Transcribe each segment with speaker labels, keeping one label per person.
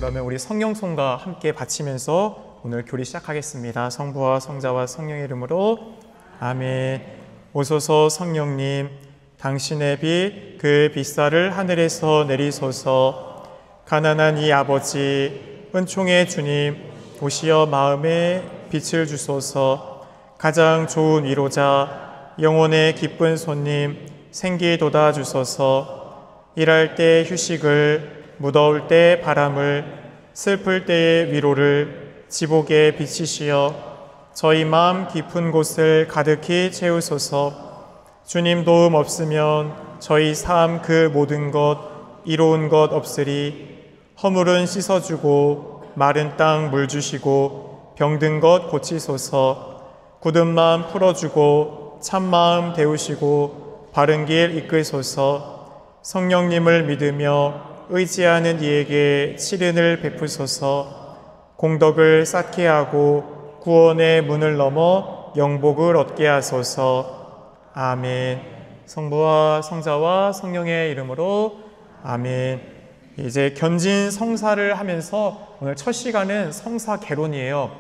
Speaker 1: 그러면 우리 성령송과 함께 바치면서 오늘 교리 시작하겠습니다. 성부와 성자와 성령의 이름으로 아멘. 오소서 성령님, 당신의 빛, 그 빛살을 하늘에서 내리소서. 가난한 이 아버지, 은총의 주님, 오시어 마음에 빛을 주소서. 가장 좋은 위로자, 영혼의 기쁜 손님, 생기 돋아 주소서. 일할 때 휴식을, 무더울 때 바람을, 슬플 때의 위로를 지복에 비치시어 저희 마음 깊은 곳을 가득히 채우소서. 주님 도움 없으면 저희 삶 그 모든 것 이로운 것 없으리. 허물은 씻어주고 마른 땅 물 주시고 병든 것 고치소서. 굳은 마음 풀어주고 참 마음 데우시고 바른 길 이끌소서. 성령님을 믿으며 의지하는 이에게 치른을 베푸소서. 공덕을 쌓게 하고 구원의 문을 넘어 영복을 얻게 하소서. 아멘. 성부와 성자와 성령의 이름으로 아멘. 이제 견진 성사를 하면서 오늘 첫 시간은 성사 개론이에요.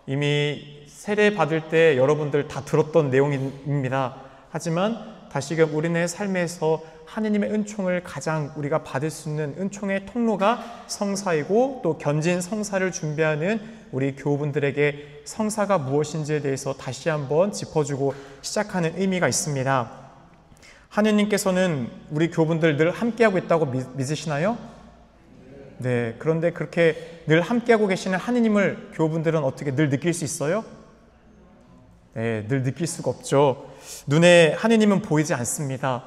Speaker 1: 이미 세례 받을 때 여러분들 다 들었던 내용입니다. 하지만 다시금 우리네 삶에서 하느님의 은총을 가장 우리가 받을 수 있는 은총의 통로가 성사이고, 또 견진 성사를 준비하는 우리 교우분들에게 성사가 무엇인지에 대해서 다시 한번 짚어주고 시작하는 의미가 있습니다. 하느님께서는 우리 교우분들 늘 함께하고 있다고 믿으시나요? 네. 그런데 그렇게 늘 함께하고 계시는 하느님을 교우분들은 어떻게 늘 느낄 수 있어요? 네, 늘 느낄 수가 없죠. 눈에 하느님은 보이지 않습니다.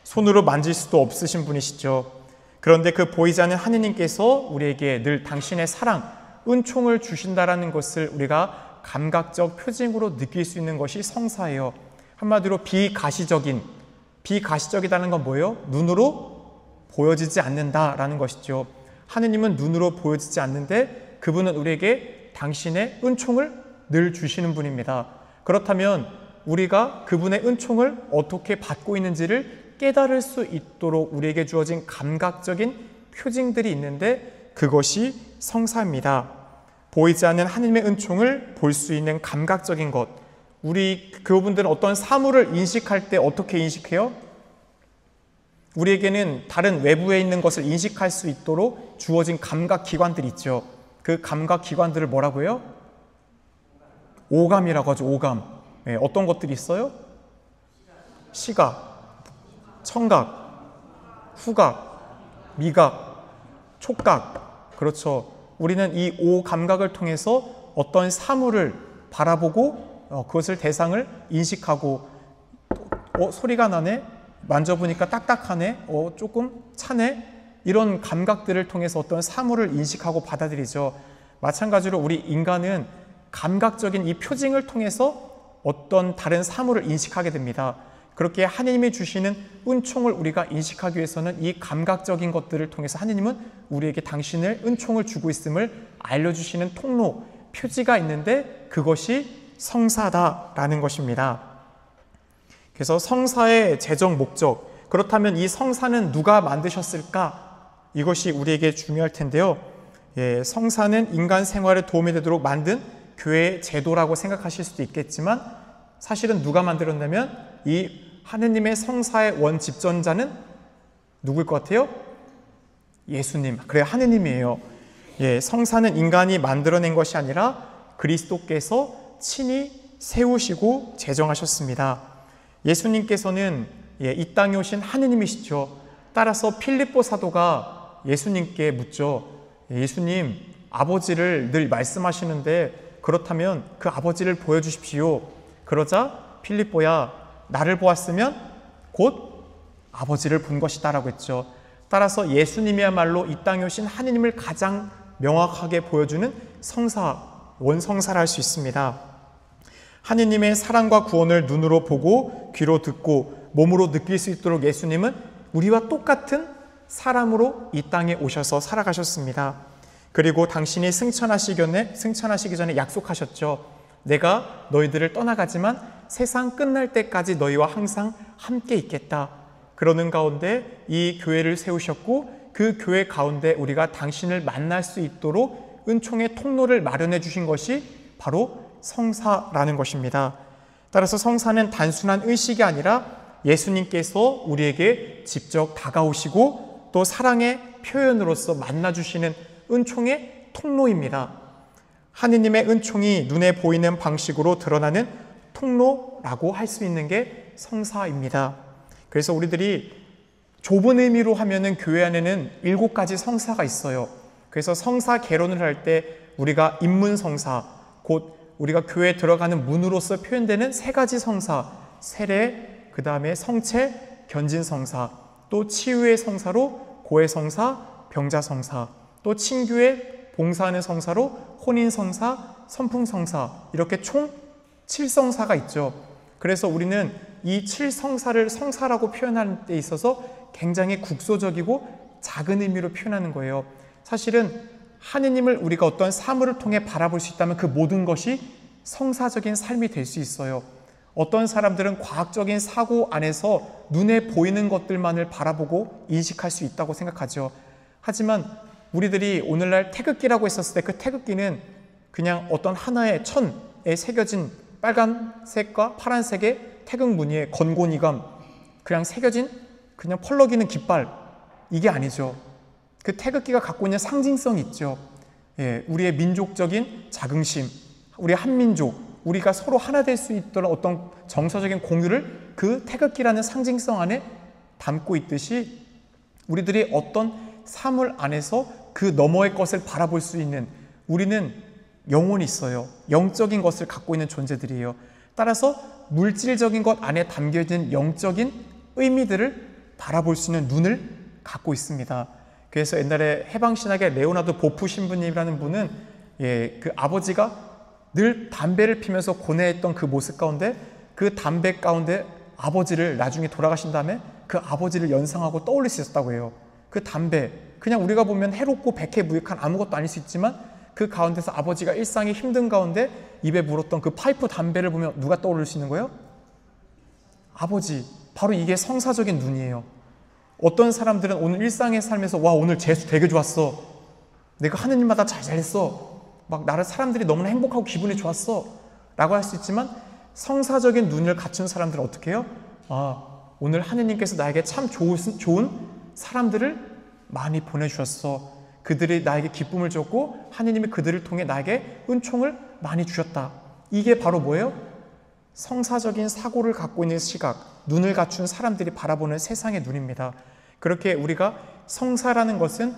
Speaker 1: 손으로 만질 수도 없으신 분이시죠. 그런데 그 보이지 않는 하느님께서 우리에게 늘 당신의 사랑, 은총을 주신다라는 것을 우리가 감각적 표징으로 느낄 수 있는 것이 성사예요. 한마디로 비가시적이다는 건 뭐예요? 눈으로 보여지지 않는다라는 것이죠. 하느님은 눈으로 보여지지 않는데 그분은 우리에게 당신의 은총을 늘 주시는 분입니다. 그렇다면 우리가 그분의 은총을 어떻게 받고 있는지를 깨달을 수 있도록 우리에게 주어진 감각적인 표징들이 있는데 그것이 성사입니다. 보이지 않는 하느님의 은총을 볼 수 있는 감각적인 것. 우리 교우분들은 어떤 사물을 인식할 때 어떻게 인식해요? 우리에게는 다른 외부에 있는 것을 인식할 수 있도록 주어진 감각기관들이 있죠. 그 감각기관들을 뭐라고 해요? 오감이라고 하죠. 오감. 네, 어떤 것들이 있어요? 시각, 청각, 후각, 미각, 촉각. 그렇죠. 우리는 이 오감각을 통해서 어떤 사물을 바라보고 그것을 대상을 인식하고, 소리가 나네? 만져보니까 딱딱하네? 조금 차네? 이런 감각들을 통해서 어떤 사물을 인식하고 받아들이죠. 마찬가지로 우리 인간은 감각적인 이 표징을 통해서 어떤 다른 사물을 인식하게 됩니다. 그렇게 하느님이 주시는 은총을 우리가 인식하기 위해서는 이 감각적인 것들을 통해서 하느님은 우리에게 당신의 은총을 주고 있음을 알려주시는 통로, 표지가 있는데 그것이 성사다라는 것입니다. 그래서 성사의 재정 목적, 그렇다면 이 성사는 누가 만드셨을까? 이것이 우리에게 중요할 텐데요. 성사는 인간 생활에 도움이 되도록 만든 교회의 제도라고 생각하실 수도 있겠지만 사실은 누가 만들었냐면 이 하느님의 성사의 원집전자는 누구일 것 같아요? 예수님. 그래, 하느님이에요. 성사는 인간이 만들어낸 것이 아니라 그리스도께서 친히 세우시고 제정하셨습니다. 예수님께서는 이 땅에 오신 하느님이시죠. 따라서 필립보 사도가 예수님께 묻죠. 예수님, 아버지를 늘 말씀하시는데 그렇다면 그 아버지를 보여주십시오. 그러자 필립보야, 나를 보았으면 곧 아버지를 본 것이다 라고 했죠. 따라서 예수님이야말로 이 땅에 오신 하느님을 가장 명확하게 보여주는 성사, 원성사를 할 수 있습니다. 하느님의 사랑과 구원을 눈으로 보고 귀로 듣고 몸으로 느낄 수 있도록 예수님은 우리와 똑같은 사람으로 이 땅에 오셔서 살아가셨습니다. 그리고 당신이 승천하시기 전에 약속하셨죠. 내가 너희들을 떠나가지만 세상 끝날 때까지 너희와 항상 함께 있겠다. 그러는 가운데 이 교회를 세우셨고 그 교회 가운데 우리가 당신을 만날 수 있도록 은총의 통로를 마련해 주신 것이 바로 성사라는 것입니다. 따라서 성사는 단순한 의식이 아니라 예수님께서 우리에게 직접 다가오시고 또 사랑의 표현으로서 만나주시는 은총의 통로입니다. 하느님의 은총이 눈에 보이는 방식으로 드러나는 통로라고 할 수 있는 게 성사입니다. 그래서 우리들이 좁은 의미로 하면은 교회 안에는 7가지 성사가 있어요. 그래서 성사 개론을 할 때 우리가 입문성사, 곧 우리가 교회에 들어가는 문으로서 표현되는 3가지 성사, 세례, 그 다음에 성체, 견진성사, 또 치유의 성사로 고해성사, 병자성사, 또 친교회 봉사하는 성사로 혼인성사, 선풍성사, 이렇게 총 7성사가 있죠. 그래서 우리는 이 7성사를 성사라고 표현하는 데 있어서 굉장히 국소적이고 작은 의미로 표현하는 거예요. 사실은 하느님을 우리가 어떤 사물을 통해 바라볼 수 있다면 그 모든 것이 성사적인 삶이 될 수 있어요. 어떤 사람들은 과학적인 사고 안에서 눈에 보이는 것들만을 바라보고 인식할 수 있다고 생각하죠. 하지만 우리들이 오늘날 태극기라고 했었을 때 그 태극기는 그냥 어떤 하나의 천에 새겨진 빨간색과 파란색의 태극 무늬에 건곤이감, 그냥 새겨진 그냥 펄럭이는 깃발, 이게 아니죠. 그 태극기가 갖고 있는 상징성이 있죠. 우리의 민족적인 자긍심, 우리의 한민족, 우리가 서로 하나 될 수 있도록 어떤 정서적인 공유를 그 태극기라는 상징성 안에 담고 있듯이 우리들이 어떤 사물 안에서 그 너머의 것을 바라볼 수 있는, 우리는 영혼이 있어요. 영적인 것을 갖고 있는 존재들이에요. 따라서 물질적인 것 안에 담겨진 영적인 의미들을 바라볼 수 있는 눈을 갖고 있습니다. 그래서 옛날에 해방신학의 레오나르도 보프 신부님이라는 분은 그 아버지가 늘 담배를 피면서 고뇌했던 그 모습 가운데 그 담배 가운데 아버지를 나중에 돌아가신 다음에 그 아버지를 연상하고 떠올릴 수 있었다고 해요. 그 담배, 그냥 우리가 보면 해롭고 백해무익한 아무것도 아닐 수 있지만 그 가운데서 아버지가 일상이 힘든 가운데 입에 물었던 그 파이프 담배를 보면 누가 떠오를 수 있는 거예요? 아버지. 바로 이게 성사적인 눈이에요. 어떤 사람들은 오늘 일상의 삶에서 와, 오늘 재수 되게 좋았어, 내가 하느님마다 잘 잘했어, 막 나를 사람들이 너무나 행복하고 기분이 좋았어 라고 할 수 있지만 성사적인 눈을 갖춘 사람들은 어떻게 해요? 오늘 하느님께서 나에게 참 좋은 사람들을 많이 보내주셨어, 그들이 나에게 기쁨을 줬고 하느님이 그들을 통해 나에게 은총을 많이 주셨다. 이게 바로 뭐예요? 성사적인 사고를 갖고 있는 시각, 눈을 갖춘 사람들이 바라보는 세상의 눈입니다. 그렇게 우리가 성사라는 것은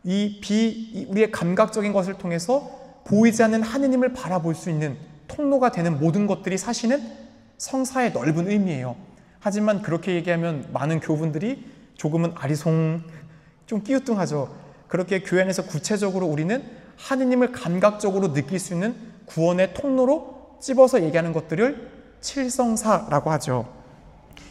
Speaker 1: 우리의 감각적인 것을 통해서 보이지 않는 하느님을 바라볼 수 있는 통로가 되는 모든 것들이 사실은 성사의 넓은 의미예요. 하지만 그렇게 얘기하면 많은 교분들이 조금은 좀 끼우뚱하죠. 그렇게 교회 안에서 구체적으로 우리는 하느님을 감각적으로 느낄 수 있는 구원의 통로로 찝어서 얘기하는 것들을 칠성사라고 하죠.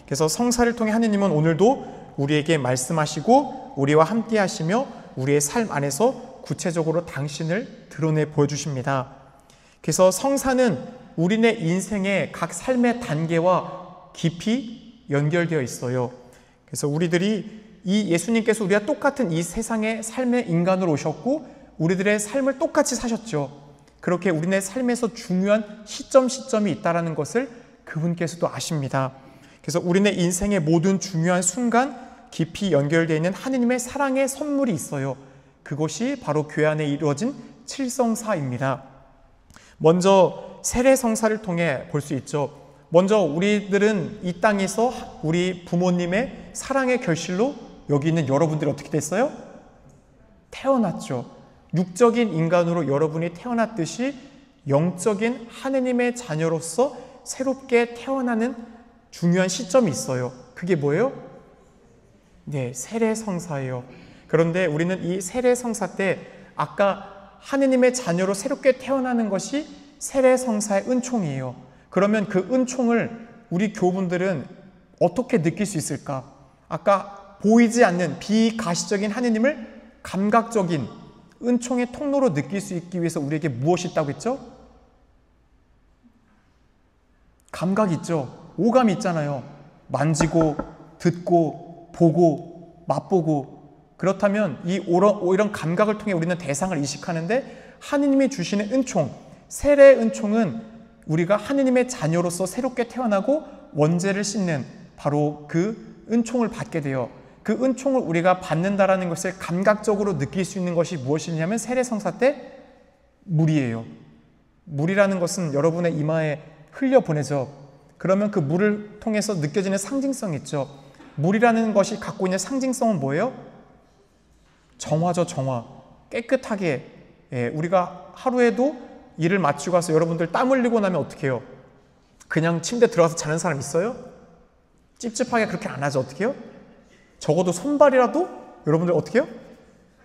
Speaker 1: 그래서 성사를 통해 하느님은 오늘도 우리에게 말씀하시고 우리와 함께 하시며 우리의 삶 안에서 구체적으로 당신을 드러내 보여주십니다. 그래서 성사는 우리네 인생의 각 삶의 단계와 깊이 연결되어 있어요. 그래서 우리들이 이 예수님께서 우리와 똑같은 이 세상의 삶의 인간으로 오셨고 우리들의 삶을 똑같이 사셨죠. 그렇게 우리네 삶에서 중요한 시점이 있다는 것을 그분께서도 아십니다. 그래서 우리네 인생의 모든 중요한 순간 깊이 연결되어 있는 하느님의 사랑의 선물이 있어요. 그것이 바로 교회 안에 이루어진 칠성사입니다. 먼저 세례성사를 통해 볼 수 있죠. 먼저 우리들은 이 땅에서 우리 부모님의 사랑의 결실로 여기 있는 여러분들이 어떻게 됐어요? 태어났죠. 육적인 인간으로 여러분이 태어났듯이 영적인 하느님의 자녀로서 새롭게 태어나는 중요한 시점이 있어요. 그게 뭐예요? 네, 세례성사예요. 그런데 우리는 이 세례성사 때 아까 하느님의 자녀로 새롭게 태어나는 것이 세례성사의 은총이에요. 그러면 그 은총을 우리 교우분들은 어떻게 느낄 수 있을까? 아까 보이지 않는 비가시적인 하느님을 감각적인 은총의 통로로 느낄 수 있기 위해서 우리에게 무엇이 있다고 했죠? 감각이 있죠. 오감이 있잖아요. 만지고 듣고 보고 맛보고 그렇다면 이런 감각을 통해 우리는 대상을 이식하는데 하느님이 주시는 은총, 세례의 은총은 우리가 하느님의 자녀로서 새롭게 태어나고 원죄를 씻는 바로 그 은총을 받게 되어 그 은총을 우리가 받는다라는 것을 감각적으로 느낄 수 있는 것이 무엇이냐면 세례성사 때 물이에요. 물이라는 것은 여러분의 이마에 흘려보내죠. 그러면 그 물을 통해서 느껴지는 상징성이 있죠. 물이라는 것이 갖고 있는 상징성은 뭐예요? 정화죠, 정화. 깨끗하게. 우리가 하루에도 일을 마치고 가서 여러분들 땀 흘리고 나면 어떻게 해요? 그냥 침대 들어가서 자는 사람 있어요? 찝찝하게 그렇게 안 하죠. 어떻게 해요? 적어도 손발이라도 여러분들 어떻게 해요?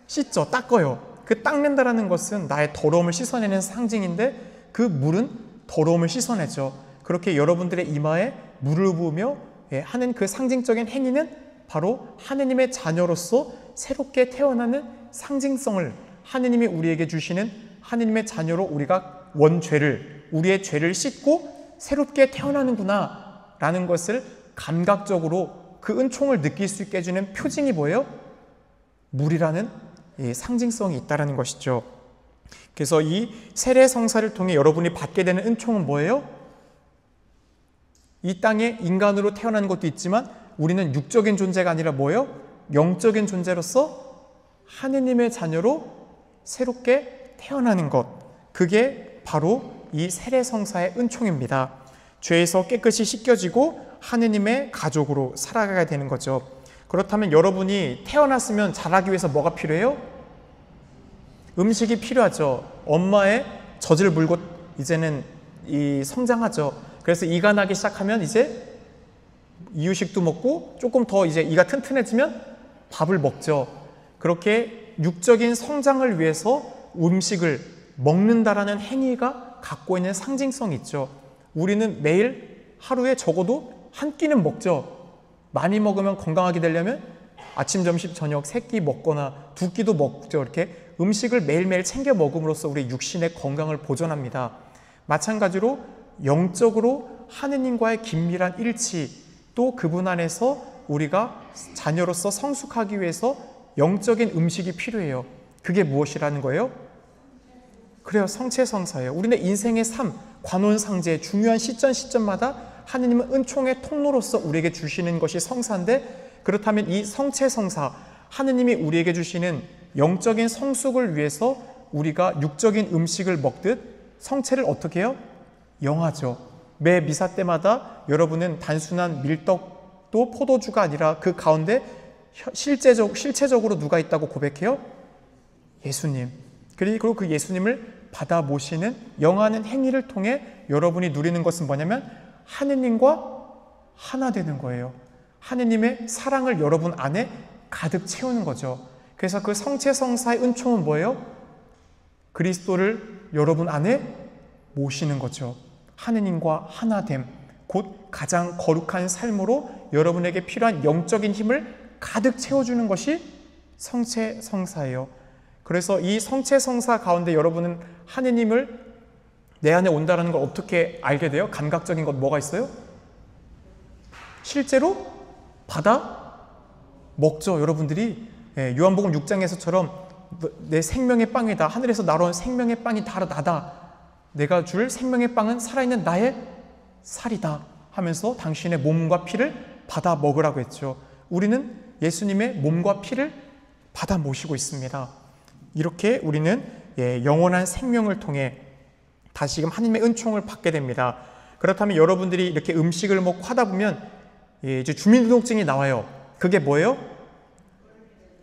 Speaker 1: 씻죠, 닦아요. 그 닦는다라는 것은 나의 더러움을 씻어내는 상징인데 그 물은 더러움을 씻어내죠. 그렇게 여러분들의 이마에 물을 부으며 하는 그 상징적인 행위는 바로 하느님의 자녀로서 새롭게 태어나는 상징성을 하느님이 우리에게 주시는 하느님의 자녀로 우리가 우리의 죄를 씻고 새롭게 태어나는구나 라는 것을 감각적으로 그 은총을 느낄 수 있게 해주는 표징이 뭐예요? 물이라는 상징성이 있다는 것이죠. 그래서 이 세례성사를 통해 여러분이 받게 되는 은총은 뭐예요? 이 땅에 인간으로 태어나는 것도 있지만 우리는 육적인 존재가 아니라 뭐예요? 영적인 존재로서 하느님의 자녀로 새롭게 태어나는 것. 그게 바로 이 세례성사의 은총입니다. 죄에서 깨끗이 씻겨지고 하느님의 가족으로 살아가야 되는 거죠. 그렇다면 여러분이 태어났으면 자라기 위해서 뭐가 필요해요? 음식이 필요하죠. 엄마의 젖을 물고 이제는 성장하죠. 그래서 이가 나기 시작하면 이제 이유식도 먹고 조금 더 이제 이가 튼튼해지면 밥을 먹죠. 그렇게 육적인 성장을 위해서 음식을 먹는다라는 행위가 갖고 있는 상징성이 있죠. 우리는 매일 하루에 적어도 한 끼는 먹죠. 많이 먹으면 건강하게 되려면 아침, 점심, 저녁 3끼 먹거나 2끼도 먹죠. 이렇게 음식을 매일매일 챙겨 먹음으로써 우리 육신의 건강을 보존합니다. 마찬가지로 영적으로 하느님과의 긴밀한 일치, 또 그분 안에서 우리가 자녀로서 성숙하기 위해서 영적인 음식이 필요해요. 그게 무엇이라는 거예요? 그래요, 성체성사예요. 우리는 인생의 삶, 관혼상제, 중요한 시점마다 하느님은 은총의 통로로서 우리에게 주시는 것이 성사인데, 그렇다면 이 성체성사, 하느님이 우리에게 주시는 영적인 성숙을 위해서 우리가 육적인 음식을 먹듯 성체를 어떻게 해요? 영하죠. 매 미사 때마다 여러분은 단순한 밀떡도 포도주가 아니라 그 가운데 실체적으로 누가 있다고 고백해요? 예수님. 그리고 그 예수님을 받아 모시는 영하는 행위를 통해 여러분이 누리는 것은 뭐냐면 하느님과 하나 되는 거예요. 하느님의 사랑을 여러분 안에 가득 채우는 거죠. 그래서 그 성체성사의 은총은 뭐예요? 그리스도를 여러분 안에 모시는 거죠. 하느님과 하나됨, 곧 가장 거룩한 삶으로 여러분에게 필요한 영적인 힘을 가득 채워주는 것이 성체성사예요. 그래서 이 성체성사 가운데 여러분은 하느님을 내 안에 온다는 걸 어떻게 알게 돼요? 감각적인 것 뭐가 있어요? 실제로 받아 먹죠. 여러분들이 요한복음 6장에서처럼 내 생명의 빵이다. 하늘에서 날아온 생명의 빵이 바로 나다. 내가 줄 생명의 빵은 살아있는 나의 살이다 하면서 당신의 몸과 피를 받아 먹으라고 했죠. 우리는 예수님의 몸과 피를 받아 모시고 있습니다. 이렇게 우리는 영원한 생명을 통해 다시금 하나님의 은총을 받게 됩니다. 그렇다면 여러분들이 이렇게 음식을 먹고 하다 보면 이제 주민등록증이 나와요. 그게 뭐예요?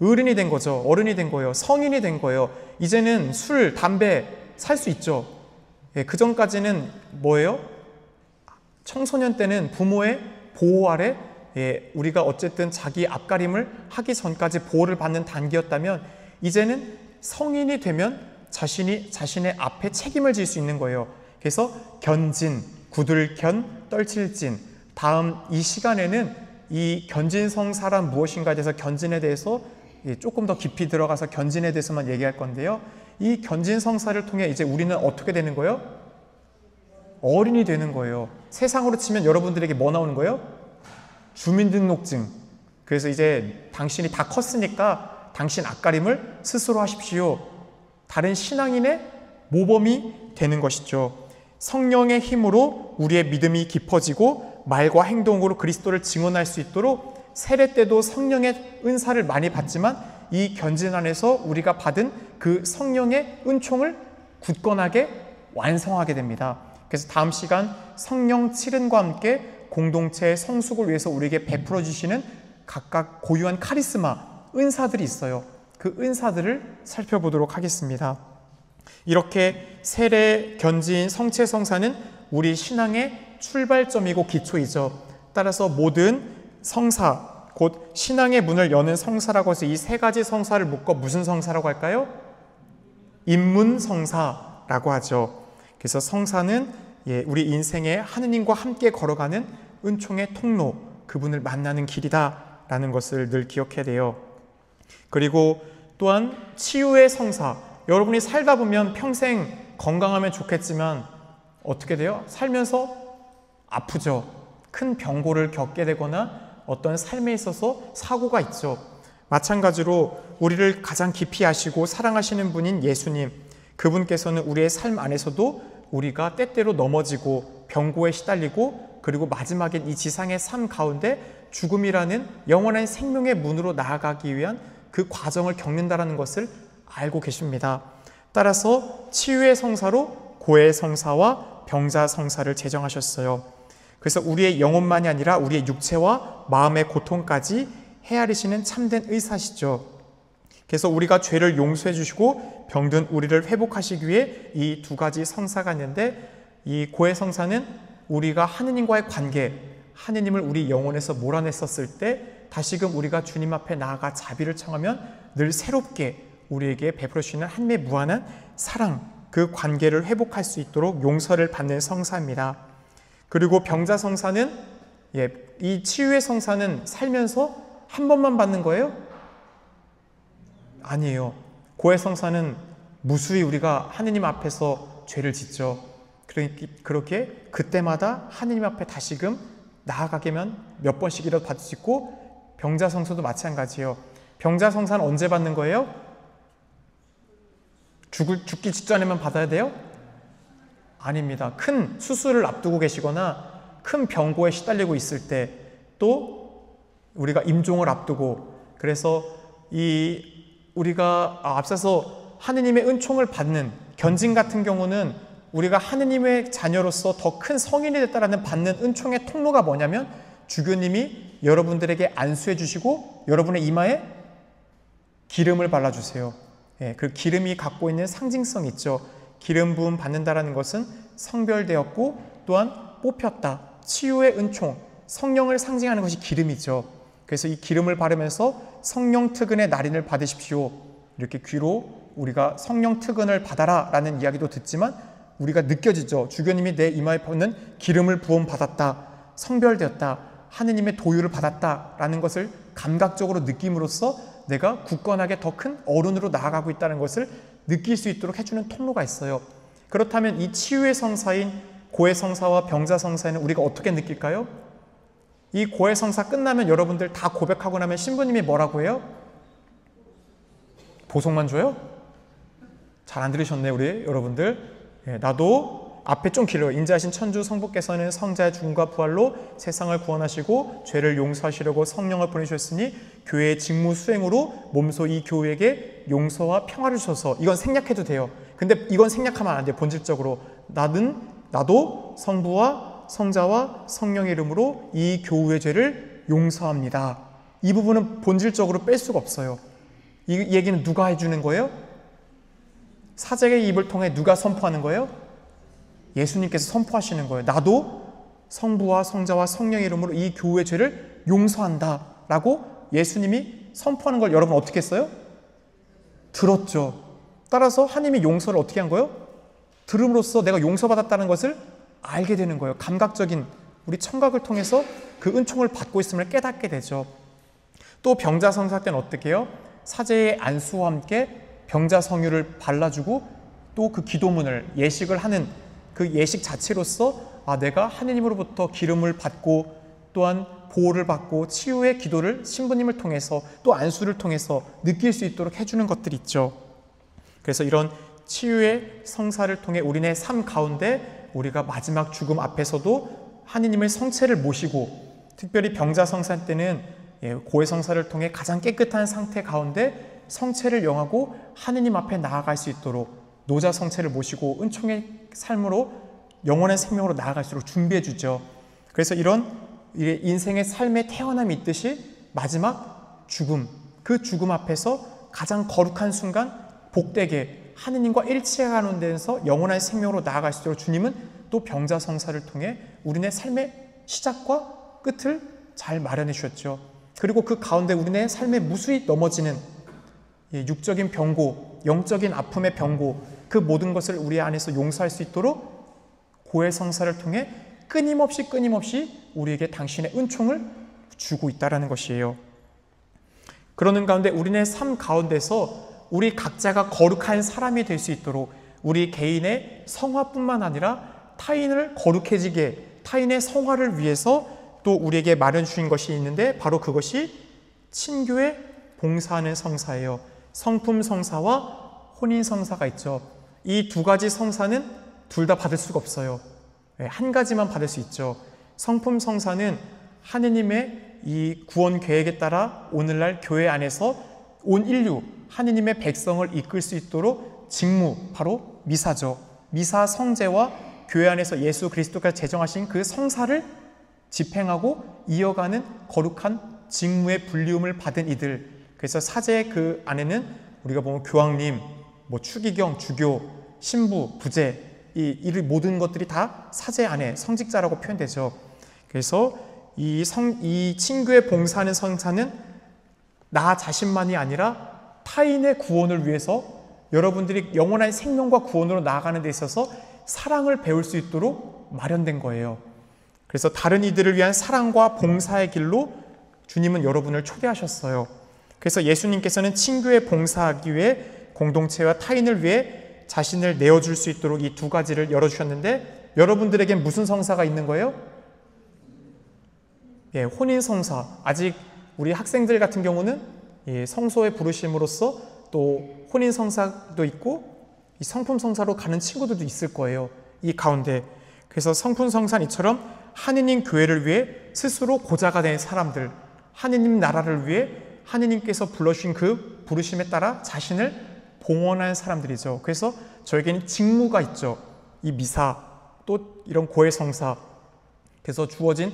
Speaker 1: 어른이 된 거죠. 어른이 된 거예요. 성인이 된 거예요. 이제는 술, 담배 살 수 있죠. 그 전까지는 뭐예요? 청소년 때는 부모의 보호 아래 우리가 어쨌든 자기 앞가림을 하기 전까지 보호를 받는 단계였다면 이제는 성인이 되면 자신의 앞에 책임을 질 수 있는 거예요. 그래서 견진, 구들견, 떨칠진. 다음 이 시간에는 이 견진성사란 무엇인가에 대해서 견진에 대해서 조금 더 깊이 들어가서 견진에 대해서만 얘기할 건데요. 이 견진성사를 통해 이제 우리는 어떻게 되는 거예요? 어린이 되는 거예요. 세상으로 치면 여러분들에게 뭐 나오는 거예요? 주민등록증. 그래서 이제 당신이 다 컸으니까 당신 앞가림을 스스로 하십시오. 다른 신앙인의 모범이 되는 것이죠. 성령의 힘으로 우리의 믿음이 깊어지고 말과 행동으로 그리스도를 증언할 수 있도록 세례 때도 성령의 은사를 많이 받지만 이 견진 안에서 우리가 받은 그 성령의 은총을 굳건하게 완성하게 됩니다. 그래서 다음 시간 성령 7은과 함께 공동체의 성숙을 위해서 우리에게 베풀어 주시는 각각 고유한 카리스마, 은사들이 있어요. 그 은사들을 살펴보도록 하겠습니다. 이렇게 세례, 견진, 성체, 성사는 우리 신앙의 출발점이고 기초이죠. 따라서 모든 성사, 곧 신앙의 문을 여는 성사라고 해서 이 세 가지 성사를 묶어 무슨 성사라고 할까요? 입문성사라고 하죠. 그래서 성사는 우리 인생에 하느님과 함께 걸어가는 은총의 통로, 그분을 만나는 길이다라는 것을 늘 기억해야 돼요. 그리고 또한 치유의 성사, 여러분이 살다 보면 평생 건강하면 좋겠지만 어떻게 돼요? 살면서 아프죠. 큰 병고를 겪게 되거나 어떤 삶에 있어서 사고가 있죠. 마찬가지로 우리를 가장 깊이 아시고 사랑하시는 분인 예수님, 그분께서는 우리의 삶 안에서도 우리가 때때로 넘어지고 병고에 시달리고 그리고 마지막엔 이 지상의 삶 가운데 죽음이라는 영원한 생명의 문으로 나아가기 위한 그 과정을 겪는다는 것을 알고 계십니다. 따라서 치유의 성사로 고의 성사와 병자 성사를 제정하셨어요. 그래서 우리의 영혼만이 아니라 우리의 육체와 마음의 고통까지 헤아리시는 참된 의사시죠. 그래서 우리가 죄를 용서해 주시고 병든 우리를 회복하시기 위해 이 두 가지 성사가 있는데, 이 고의 성사는 우리가 하느님과의 관계, 하느님을 우리 영혼에서 몰아냈었을 때 다시금 우리가 주님 앞에 나아가 자비를 청하면 늘 새롭게 우리에게 베풀어 주시는 하나님의 무한한 사랑, 그 관계를 회복할 수 있도록 용서를 받는 성사입니다. 그리고 병자 성사는 이 치유의 성사는 살면서 한 번만 받는 거예요? 아니에요. 고의 성사는 무수히 우리가 하느님 앞에서 죄를 짓죠. 그렇게 그때마다 하느님 앞에 다시금 나아가게면 몇 번씩이라도 받을 수 있고, 병자 성사도 마찬가지예요. 병자 성사는 언제 받는 거예요? 죽기 직전에만 받아야 돼요? 아닙니다. 큰 수술을 앞두고 계시거나 큰 병고에 시달리고 있을 때, 또 우리가 임종을 앞두고, 그래서 우리가 앞서서 하느님의 은총을 받는 견진 같은 경우는 우리가 하느님의 자녀로서 더 큰 성인이 됐다라는 받는 은총의 통로가 뭐냐면, 주교님이 여러분들에게 안수해 주시고 여러분의 이마에 기름을 발라주세요. 그 기름이 갖고 있는 상징성이 있죠. 기름 부음 받는다라는 것은 성별되었고 또한 뽑혔다, 치유의 은총, 성령을 상징하는 것이 기름이죠. 그래서 이 기름을 바르면서 성령 특은의 날인을 받으십시오, 이렇게 귀로 우리가 성령 특은을 받아라 라는 이야기도 듣지만 우리가 느껴지죠. 주교님이 내 이마에 붓는 기름을 부음 받았다, 성별되었다, 하느님의 도유를 받았다 라는 것을 감각적으로 느낌으로써 내가 굳건하게 더 큰 어른으로 나아가고 있다는 것을 느낄 수 있도록 해주는 통로가 있어요. 그렇다면 이 치유의 성사인 고의 성사와 병자 성사에는 우리가 어떻게 느낄까요? 이 고의 성사 끝나면 여러분들 다 고백하고 나면 신부님이 뭐라고 해요? 보석만 줘요? 잘 안 들으셨네 우리 여러분들. 나도 앞에 좀 길어요. 인자하신 천주 성부께서는 성자의 죽음과 부활로 세상을 구원하시고 죄를 용서하시려고 성령을 보내주셨으니 교회의 직무 수행으로 몸소 이 교회에게 용서와 평화를 주셔서, 이건 생략해도 돼요. 근데 이건 생략하면 안 돼요. 본질적으로 나도 성부와 성자와 성령의 이름으로 이 교회의 죄를 용서합니다. 이 부분은 본질적으로 뺄 수가 없어요. 이 얘기는 누가 해주는 거예요? 사제의 입을 통해 누가 선포하는 거예요? 예수님께서 선포하시는 거예요. 나도 성부와 성자와 성령의 이름으로 이 교회의 죄를 용서한다 라고 예수님이 선포하는 걸 여러분 어떻게 했어요? 들었죠. 따라서 하나님이 용서를 어떻게 한 거예요? 들음으로써 내가 용서받았다는 것을 알게 되는 거예요. 감각적인 우리 청각을 통해서 그 은총을 받고 있음을 깨닫게 되죠. 또 병자 성사 때는 어떻게 해요? 사제의 안수와 함께 병자 성유를 발라주고 또 그 기도문을 예식을 하는 그 예식 자체로서 내가 하느님으로부터 기름을 받고 또한 보호를 받고 치유의 기도를 신부님을 통해서 또 안수를 통해서 느낄 수 있도록 해주는 것들이 있죠. 그래서 이런 치유의 성사를 통해 우리네 삶 가운데 우리가 마지막 죽음 앞에서도 하느님의 성체를 모시고, 특별히 병자 성사 때는 고해 성사를 통해 가장 깨끗한 상태 가운데 성체를 영하고 하느님 앞에 나아갈 수 있도록 노자 성체를 모시고 은총의 삶으로 영원한 생명으로 나아갈수록 준비해 주죠. 그래서 이런 인생의 삶의 태어남이 있듯이 마지막 죽음, 그 죽음 앞에서 가장 거룩한 순간 복되게 하느님과 일치하는 데서 영원한 생명으로 나아갈 수 있도록 주님은 또 병자 성사를 통해 우리네 삶의 시작과 끝을 잘 마련해 주셨죠. 그리고 그 가운데 우리네 삶에 무수히 넘어지는 육적인 병고, 영적인 아픔의 병고, 그 모든 것을 우리 안에서 용서할 수 있도록 고해 성사를 통해 끊임없이 우리에게 당신의 은총을 주고 있다는 것이에요. 그러는 가운데 우리네 삶 가운데서 우리 각자가 거룩한 사람이 될 수 있도록 우리 개인의 성화뿐만 아니라 타인을 거룩해지게, 타인의 성화를 위해서 또 우리에게 마련해 주신 것이 있는데, 바로 그것이 친교에 봉사하는 성사예요. 성품 성사와 혼인 성사가 있죠. 이 두 가지 성사는 둘 다 받을 수가 없어요. 한 가지만 받을 수 있죠. 성품 성사는 하느님의 이 구원 계획에 따라 오늘날 교회 안에서 온 인류, 하느님의 백성을 이끌 수 있도록 직무, 바로 미사죠. 미사 성제와 교회 안에서 예수 그리스도가 제정하신 그 성사를 집행하고 이어가는 거룩한 직무의 불리움을 받은 이들. 그래서 사제의 그 안에는 우리가 보면 교황님, 추기경, 주교, 신부, 부제, 이 모든 것들이 다 사제 안에 성직자라고 표현되죠. 그래서 이 친교에 봉사하는 성사는 나 자신만이 아니라 타인의 구원을 위해서 여러분들이 영원한 생명과 구원으로 나아가는 데 있어서 사랑을 배울 수 있도록 마련된 거예요. 그래서 다른 이들을 위한 사랑과 봉사의 길로 주님은 여러분을 초대하셨어요. 그래서 예수님께서는 친교에 봉사하기 위해 공동체와 타인을 위해 자신을 내어줄 수 있도록 이 두 가지를 열어주셨는데, 여러분들에겐 무슨 성사가 있는 거예요? 혼인 성사. 아직 우리 학생들 같은 경우는 성소에 부르심으로써 또 혼인 성사도 있고 이 성품 성사로 가는 친구들도 있을 거예요, 이 가운데. 그래서 성품 성사는 이처럼 하느님 교회를 위해 스스로 고자가 된 사람들, 하느님 나라를 위해 하느님께서 불러주신 그 부르심에 따라 자신을 봉헌한 사람들이죠. 그래서 저에게는 직무가 있죠. 이 미사, 또 이런 고해 성사, 그래서 주어진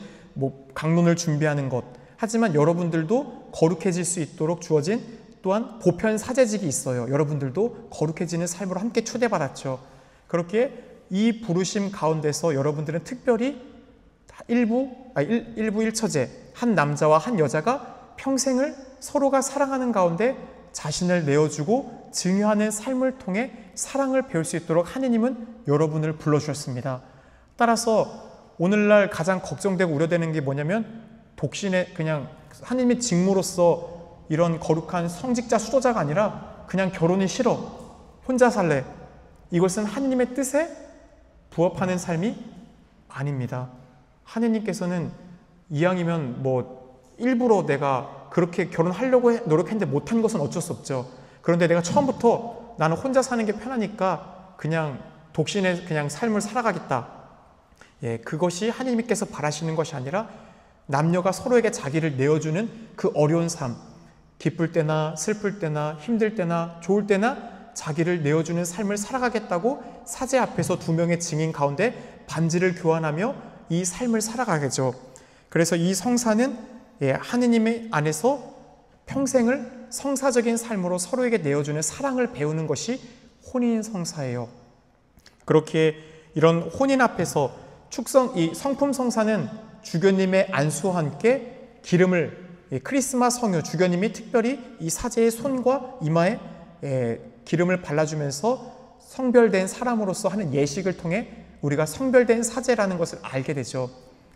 Speaker 1: 강론을 준비하는 것. 하지만 여러분들도 거룩해질 수 있도록 주어진 또한 보편 사제직이 있어요. 여러분들도 거룩해지는 삶으로 함께 초대받았죠. 그렇게 이 부르심 가운데서 여러분들은 특별히 일부일처제, 한 남자와 한 여자가 평생을 서로가 사랑하는 가운데 자신을 내어주고 증여하는 삶을 통해 사랑을 배울 수 있도록 하느님은 여러분을 불러주셨습니다. 따라서 오늘날 가장 걱정되고 우려되는 게 뭐냐면, 독신의 그냥 하느님의 직무로서 이런 거룩한 성직자 수도자가 아니라 그냥 결혼이 싫어, 혼자 살래, 이것은 하느님의 뜻에 부합하는 삶이 아닙니다. 하느님께서는 이왕이면 일부러 내가 그렇게 결혼하려고 노력했는데 못한 것은 어쩔 수 없죠. 그런데 내가 처음부터 나는 혼자 사는 게 편하니까 그냥 독신의 그냥 삶을 살아가겠다. 그것이 하느님께서 바라시는 것이 아니라 남녀가 서로에게 자기를 내어주는 그 어려운 삶, 기쁠 때나 슬플 때나 힘들 때나 좋을 때나 자기를 내어주는 삶을 살아가겠다고 사제 앞에서 두 명의 증인 가운데 반지를 교환하며 이 삶을 살아가겠죠. 그래서 이 성사는 하느님의 안에서 평생을 성사적인 삶으로 서로에게 내어주는 사랑을 배우는 것이 혼인 성사예요. 그렇게 이런 혼인 앞에서 이 성품 성사는 주교님의 안수와 함께 기름을, 크리스마스 성유, 주교님이 특별히 이 사제의 손과 이마에 기름을 발라주면서 성별된 사람으로서 하는 예식을 통해 우리가 성별된 사제라는 것을 알게 되죠.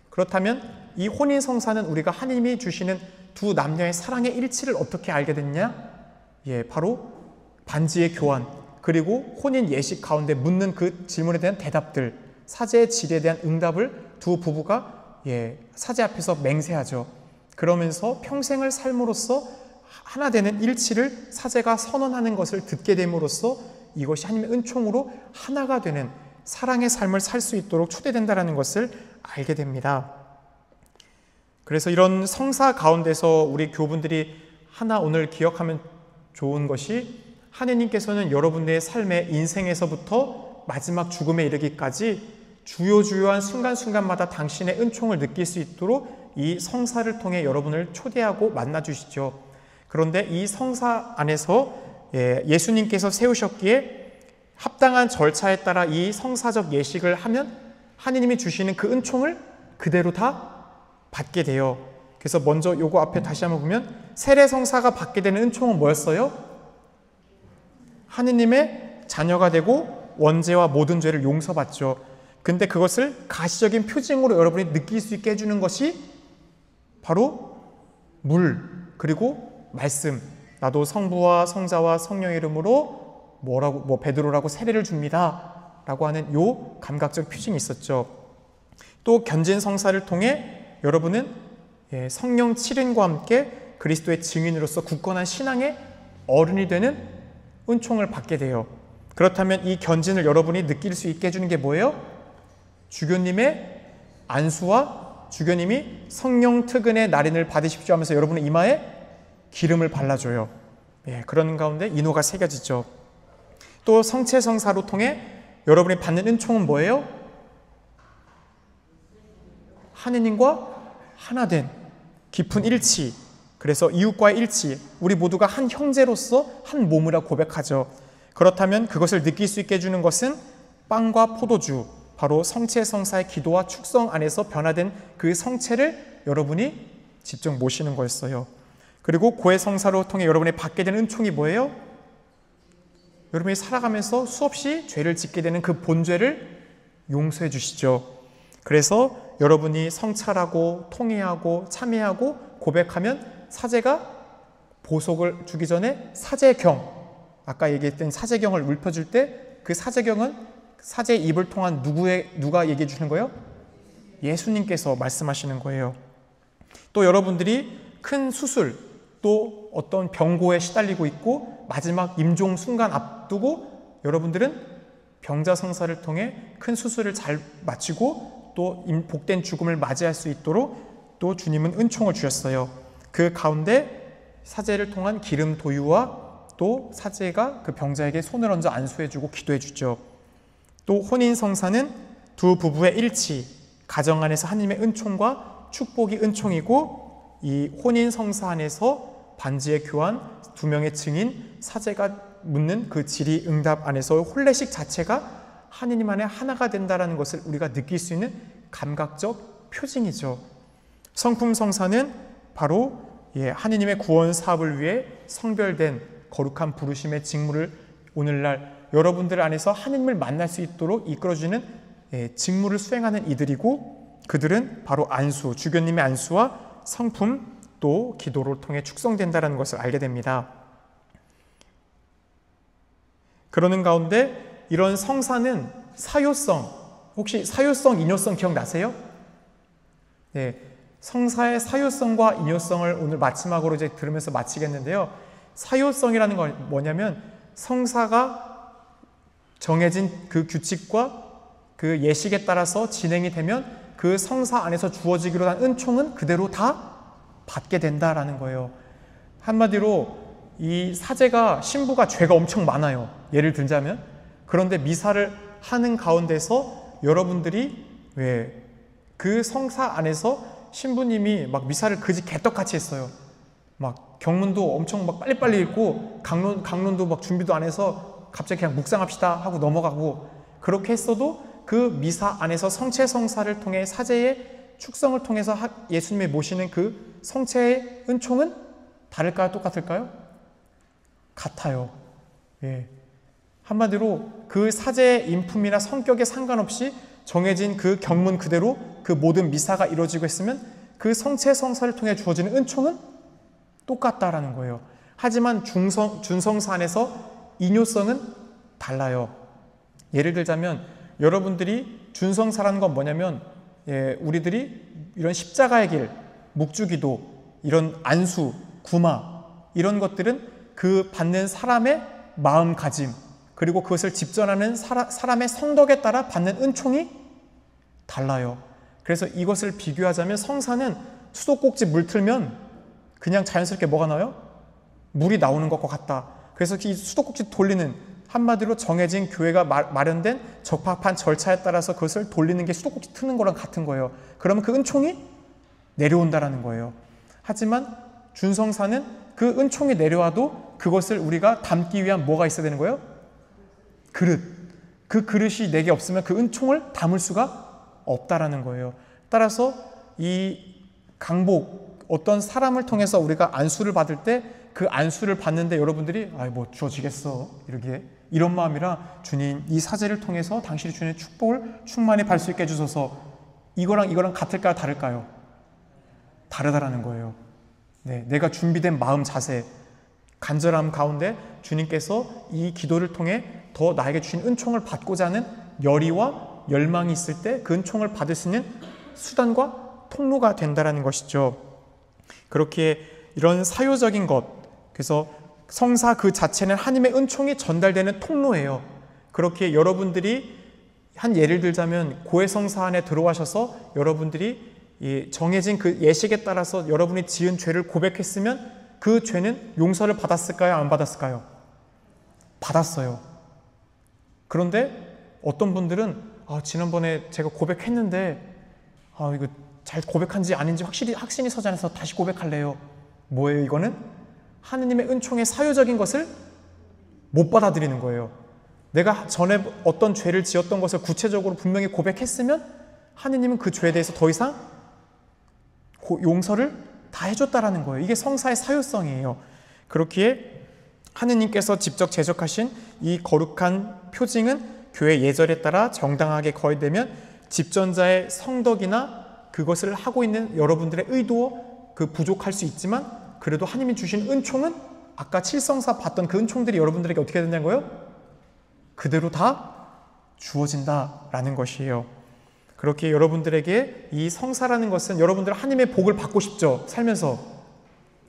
Speaker 1: 그렇다면 이 혼인 성사는 우리가 하나님이 주시는 두 남녀의 사랑의 일치를 어떻게 알게 됐냐? 바로 반지의 교환, 그리고 혼인 예식 가운데 묻는 그 질문에 대한 대답들, 사제의 질에 대한 응답을 두 부부가 사제 앞에서 맹세하죠. 그러면서 평생을 삶으로써 하나 되는 일치를 사제가 선언하는 것을 듣게 됨으로써 이것이 하나님의 은총으로 하나가 되는 사랑의 삶을 살 수 있도록 초대된다는 것을 알게 됩니다. 그래서 이런 성사 가운데서 우리 교우분들이 하나 오늘 기억하면 좋은 것이, 하느님께서는 여러분들의 삶의 인생에서부터 마지막 죽음에 이르기까지 주요한 순간순간마다 당신의 은총을 느낄 수 있도록 이 성사를 통해 여러분을 초대하고 만나주시죠. 그런데 이 성사 안에서 예수님께서 세우셨기에 합당한 절차에 따라 이 성사적 예식을 하면 하느님이 주시는 그 은총을 그대로 다 받게 돼요. 그래서 먼저 요거 앞에 다시 한번 보면, 세례성사가 받게 되는 은총은 뭐였어요? 하느님의 자녀가 되고 원죄와 모든 죄를 용서받죠. 근데 그것을 가시적인 표징으로 여러분이 느낄 수 있게 해주는 것이 바로 물, 그리고 말씀. 나도 성부와 성자와 성령의 이름으로 베드로라고 세례를 줍니다 라고 하는 요 감각적 표징이 있었죠. 또 견진 성사를 통해 여러분은 성령 7인과 함께 그리스도의 증인으로서 굳건한 신앙의 어른이 되는 은총을 받게 돼요. 그렇다면 이 견진을 여러분이 느낄 수 있게 해주는 게 뭐예요? 주교님의 안수와 주교님이 성령 특은의 날인을 받으십시오 하면서 여러분의 이마에 기름을 발라줘요. 그런 가운데 인호가 새겨지죠. 또 성체성사로 통해 여러분이 받는 은총은 뭐예요? 하느님과 하나된 깊은 일치, 그래서 이웃과의 일치, 우리 모두가 한 형제로서 한 몸이라 고백하죠. 그렇다면 그것을 느낄 수 있게 해주는 것은 빵과 포도주, 바로 성체성사의 기도와 축성 안에서 변화된 그 성체를 여러분이 직접 모시는 거였어요. 그리고 고해성사로 통해 여러분이 받게 되는 은총이 뭐예요? 여러분이 살아가면서 수없이 죄를 짓게 되는 그 본죄를 용서해 주시죠. 그래서 여러분이 성찰하고 통회하고 참회하고 고백하면 사제가 보석을 주기 전에 사제경, 아까 얘기했던 사제경을 읊어줄 때 그 사제경은 사제의 입을 통한 누가 얘기해 주시는 거예요? 예수님께서 말씀하시는 거예요. 또 여러분들이 큰 수술, 또 어떤 병고에 시달리고 있고 마지막 임종 순간 앞두고 여러분들은 병자성사를 통해 큰 수술을 잘 마치고 또 복된 죽음을 맞이할 수 있도록 또 주님은 은총을 주셨어요. 그 가운데 사제를 통한 기름 도유와 또 사제가 그 병자에게 손을 얹어 안수해주고 기도해주죠. 또 혼인성사는 두 부부의 일치, 가정 안에서 하나님의 은총과 축복이 은총이고, 이 혼인성사 안에서 반지의 교환, 두 명의 증인, 사제가 묻는 그 질의응답 안에서 혼례식 자체가 하느님 안에 하나가 된다는 것을 우리가 느낄 수 있는 감각적 표징이죠. 성품성사는 바로 하느님의 구원 사업을 위해 성별된 거룩한 부르심의 직무를 오늘날 여러분들 안에서 하느님을 만날 수 있도록 이끌어주는 직무를 수행하는 이들이고, 그들은 바로 안수, 주교님의 안수와 성품, 또 기도를 통해 축성된다는 것을 알게 됩니다. 그러는 가운데 이런 성사는 사효성, 혹시 사효성, 인효성 기억나세요? 성사의 사효성과 인효성을 오늘 마지막으로 이제 들으면서 마치겠는데요. 사효성이라는 건 뭐냐면 성사가 정해진 그 규칙과 그 예식에 따라서 진행이 되면 그 성사 안에서 주어지기로 한 은총은 그대로 다 받게 된다라는 거예요. 한마디로 이 사제가, 신부가 죄가 엄청 많아요. 예를 들자면. 그런데 미사를 하는 가운데서 여러분들이 그 성사 안에서 신부님이 막 미사를 그지 개떡같이 했어요. 막 경문도 엄청 막 빨리빨리 읽고 강론도 막 준비도 안 해서 갑자기 그냥 묵상합시다 하고 넘어가고, 그렇게 했어도 그 미사 안에서 성체성사를 통해 사제의 축성을 통해서 예수님의 모시는 그 성체의 은총은 다를까요? 똑같을까요? 같아요. 한마디로 그 사제의 인품이나 성격에 상관없이 정해진 그 경문 그대로 그 모든 미사가 이루어지고 있으면 그 성체성사를 통해 주어지는 은총은 똑같다라는 거예요. 하지만 준성사 안에서 인효성은 달라요. 예를 들자면 여러분들이 준성사라는 건 뭐냐면 우리들이 이런 십자가의 길, 묵주기도, 이런 안수, 구마, 이런 것들은 그 받는 사람의 마음가짐, 그리고 그것을 집전하는 사람의 성덕에 따라 받는 은총이 달라요. 그래서 이것을 비교하자면 성사는 수도꼭지 물 틀면 그냥 자연스럽게 뭐가 나와요? 물이 나오는 것과 같다. 그래서 이 수도꼭지 돌리는, 한마디로 정해진 교회가 마련된 적합한 절차에 따라서 그것을 돌리는 게 수도꼭지 트는 거랑 같은 거예요. 그러면 그 은총이 내려온다라는 거예요. 하지만 준성사는 그 은총이 내려와도 그것을 우리가 담기 위한 뭐가 있어야 되는 거예요? 그릇. 그 그릇이 내게 없으면 그 은총을 담을 수가 없다라는 거예요. 따라서 이 강복, 어떤 사람을 통해서 우리가 안수를 받을 때 그 안수를 받는데 여러분들이 뭐 주어지겠어 이러기에 이런 마음이라, 주님 이 사제를 통해서 당신이 주는 축복을 충만히 받을 수 있게 해주셔서, 이거랑 같을까요? 다를까요? 다르다라는 거예요. 네, 내가 준비된 마음 자세, 간절함 가운데 주님께서 이 기도를 통해 더 나에게 주신 은총을 받고자 하는 열의와 열망이 있을 때 그 은총을 받을 수 있는 수단과 통로가 된다라는 것이죠. 그렇게 이런 사유적인 것, 그래서 성사 그 자체는 하나님의 은총이 전달되는 통로예요. 그렇게 여러분들이 한 예를 들자면 고해성사 안에 들어가셔서 여러분들이 정해진 그 예식에 따라서 여러분이 지은 죄를 고백했으면 그 죄는 용서를 받았을까요? 안 받았을까요? 받았어요. 그런데 어떤 분들은 지난번에 제가 고백했는데 이거 잘 고백한지 아닌지 확신이 서지 않아서 다시 고백할래요. 뭐예요 이거는? 하느님의 은총의 사유적인 것을 못 받아들이는 거예요. 내가 전에 어떤 죄를 지었던 것을 구체적으로 분명히 고백했으면 하느님은 그 죄에 대해서 더 이상 용서를 다 해줬다라는 거예요. 이게 성사의 사유성이에요. 그렇기에 하느님께서 직접 제적하신 이 거룩한 표징은 교회 예절에 따라 정당하게 거행되면 집전자의 성덕이나 그것을 하고 있는 여러분들의 의도 부족할 수 있지만, 그래도 하나님이 주신 은총은 아까 칠성사 받던 그 은총들이 여러분들에게 어떻게 되는 거예요? 그대로 다 주어진다라는 것이에요. 그렇게 여러분들에게 이 성사라는 것은 여러분들 하나님의 복을 받고 싶죠, 살면서.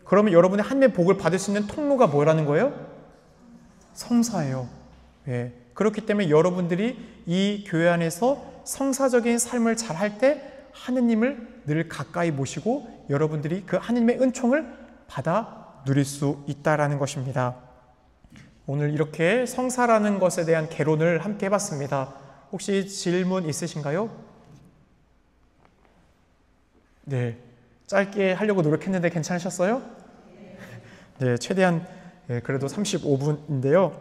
Speaker 1: 그러면 여러분이 하나님의 복을 받을 수 있는 통로가 뭐라는 거예요? 성사예요. 예. 그렇기 때문에 여러분들이 이 교회 안에서 성사적인 삶을 잘 할 때 하느님을 늘 가까이 모시고 여러분들이 그 하느님의 은총을 받아 누릴 수 있다라는 것입니다. 오늘 이렇게 성사라는 것에 대한 개론을 함께 해봤습니다. 혹시 질문 있으신가요? 네, 짧게 하려고 노력했는데 괜찮으셨어요? 네, 최대한 그래도 35분인데요.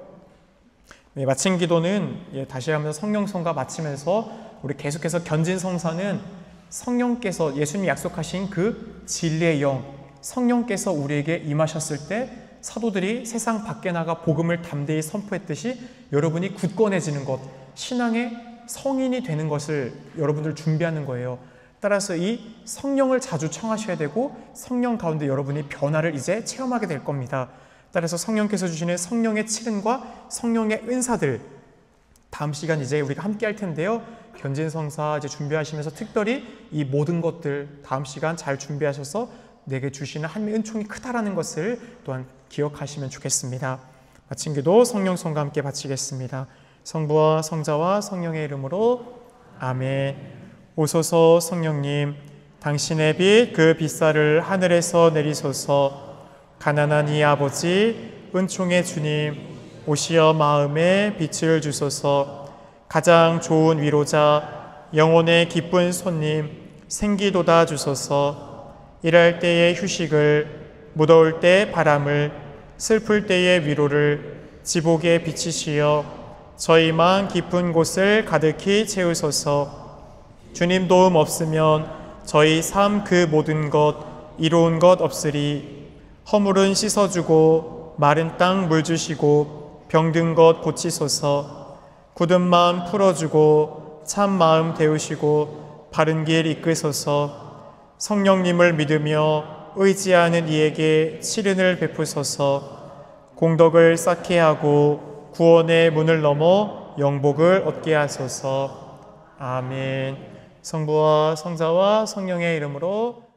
Speaker 1: 네, 마침 기도는 다시 한번 성령성가 마치면서 우리 계속해서 견진성사는 성령께서 예수님이 약속하신 그 진리의 영, 성령께서 우리에게 임하셨을 때 사도들이 세상 밖에 나가 복음을 담대히 선포했듯이 여러분이 굳건해지는 것, 신앙의 성인이 되는 것을 여러분들 준비하는 거예요. 따라서 이 성령을 자주 청하셔야 되고 성령 가운데 여러분이 변화를 이제 체험하게 될 겁니다. 따라서 성령께서 주시는 성령의 칠은과 성령의 은사들, 다음 시간 이제 우리가 함께 할 텐데요. 견진성사 이제 준비하시면서 특별히 이 모든 것들 다음 시간 잘 준비하셔서 내게 주시는 하나님의 은총이 크다라는 것을 또한 기억하시면 좋겠습니다. 마친 기도 성령성과 함께 바치겠습니다. 성부와 성자와 성령의 이름으로 아멘. 오소서 성령님, 당신의 빛 그 빛살을 하늘에서 내리소서. 가난한 이 아버지 은총의 주님, 오시어 마음에 빛을 주소서. 가장 좋은 위로자, 영혼의 기쁜 손님, 생기돋아 주소서. 일할 때의 휴식을, 무더울 때 바람을, 슬플 때의 위로를 지복에 비치시어 저희만 깊은 곳을 가득히 채우소서. 주님 도움 없으면 저희 삶 그 모든 것 이로운 것 없으리. 허물은 씻어주고 마른 땅 물 주시고 병든 것 고치소서. 굳은 마음 풀어주고 참 마음 데우시고 바른 길 이끄소서. 성령님을 믿으며 의지하는 이에게 치른을 베푸소서. 공덕을 쌓게 하고 구원의 문을 넘어 영복을 얻게 하소서. 아멘. 성부와 성자와 성령의 이름으로